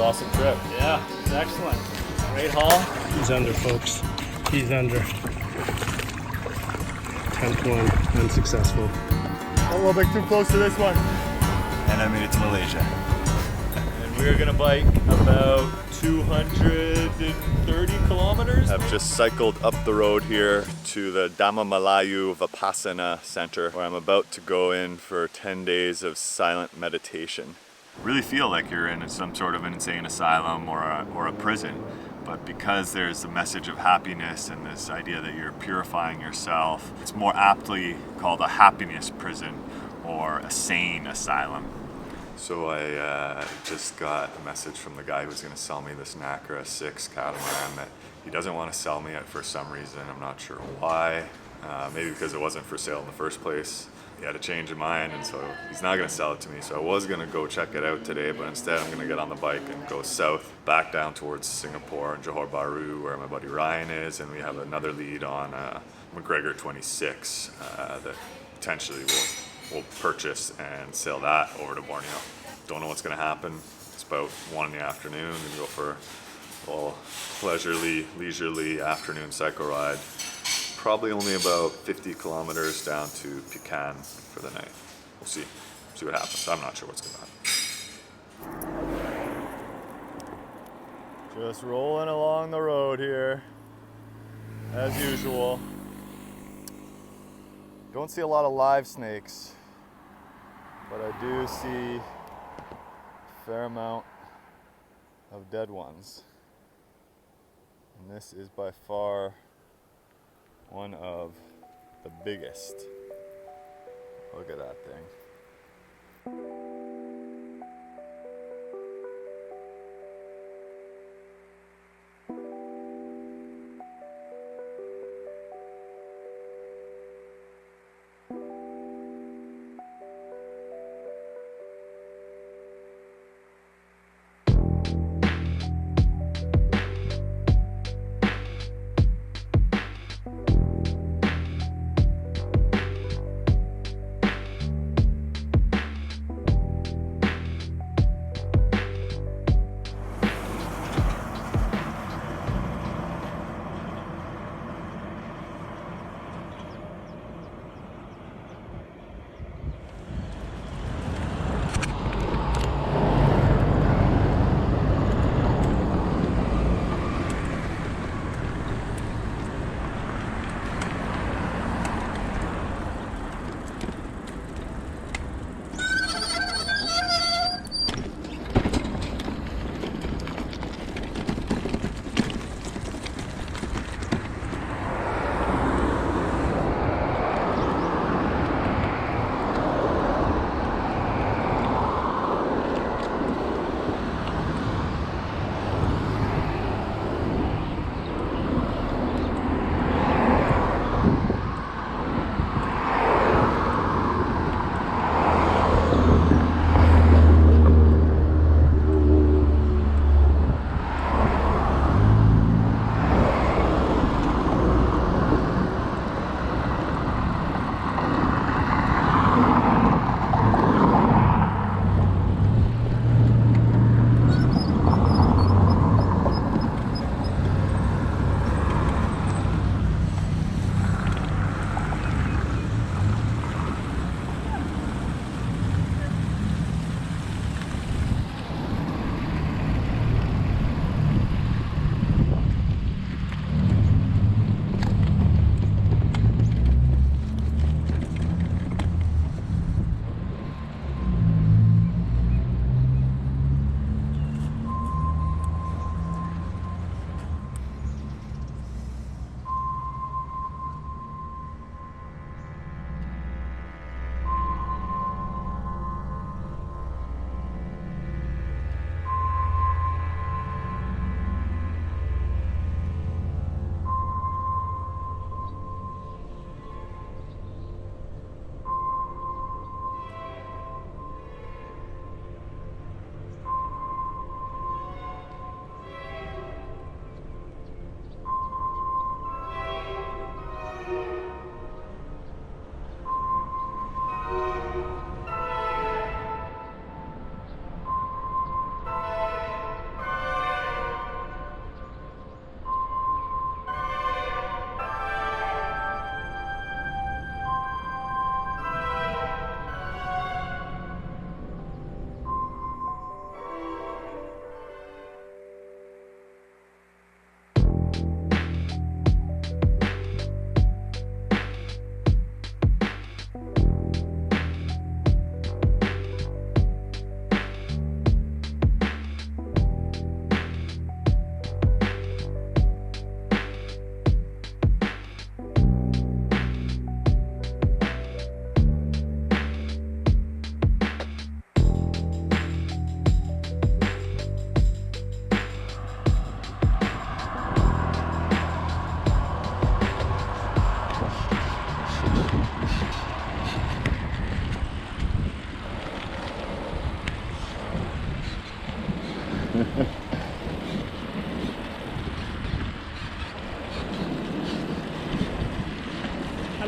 awesome trip. Yeah, it's excellent. Great haul. He's under, folks. He's under. 10th one, unsuccessful. A little bit too close to this one. And I made it to Malaysia. And we're gonna bike about 230 kilometers. I've just cycled up the road here to the Dhamma Malayu Vipassana Center, where I'm about to go in for 10 days of silent meditation. Really feel like you're in some sort of an insane asylum or a prison, but because there's a message of happiness and this idea that you're purifying yourself, it's more aptly called a happiness prison or a sane asylum. So I just got a message from the guy who's going to sell me this Nacra 6 catamaran that he doesn't want to sell me it for some reason. I'm not sure why. Maybe because it wasn't for sale in the first place. He had a change of mind, and so he's not going to sell it to me. So I was going to go check it out today, but instead I'm going to get on the bike and go south, back down towards Singapore and Johor Bahru, where my buddy Ryan is, and we have another lead on McGregor 26 that potentially we'll purchase and sail that over to Borneo. Don't know what's going to happen. It's about 1 in the afternoon. We're going to go for a little leisurely afternoon cycle ride. Probably only about 50 kilometers down to Pekan for the night. We'll see what happens. I'm not sure what's going to happen. Just rolling along the road here, as usual. Don't see a lot of live snakes, but I do see a fair amount of dead ones. And this is by far one of the biggest. Look at that thing.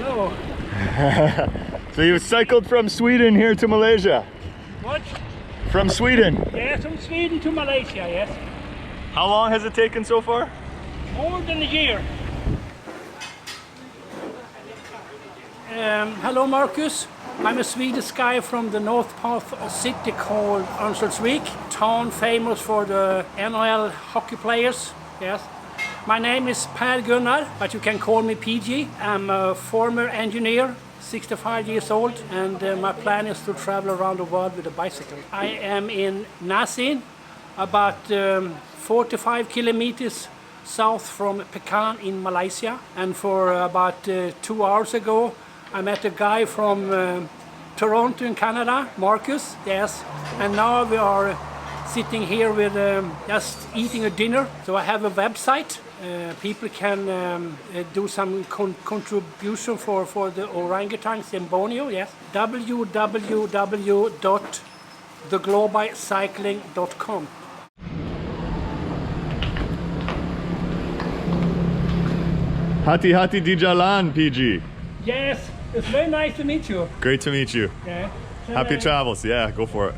Hello. So you cycled from Sweden here to Malaysia? What? From Sweden? Yes, from Sweden to Malaysia, yes. How long has it taken so far? More than a year. Hello, Marcus. I'm a Swedish guy from the north part of a city called Örnsköldsvik, town famous for the NHL hockey players. Yes. My name is Per Gunnar, but you can call me PG. I'm a former engineer, 65 years old, and my plan is to travel around the world with a bicycle. I am in Nasin, about 45 kilometers south from Pekan in Malaysia, and for about 2 hours ago I met a guy from Toronto in Canada, Marcus, yes, and now we are sitting here with just eating a dinner. So I have a website. People can do some contribution for the orangutans in Borneo, yes. www.theglobalcycling.com. Hati hati di jalan, PG. Yes, it's very nice to meet you. Great to meet you. Yeah. Happy travels. Yeah, go for it.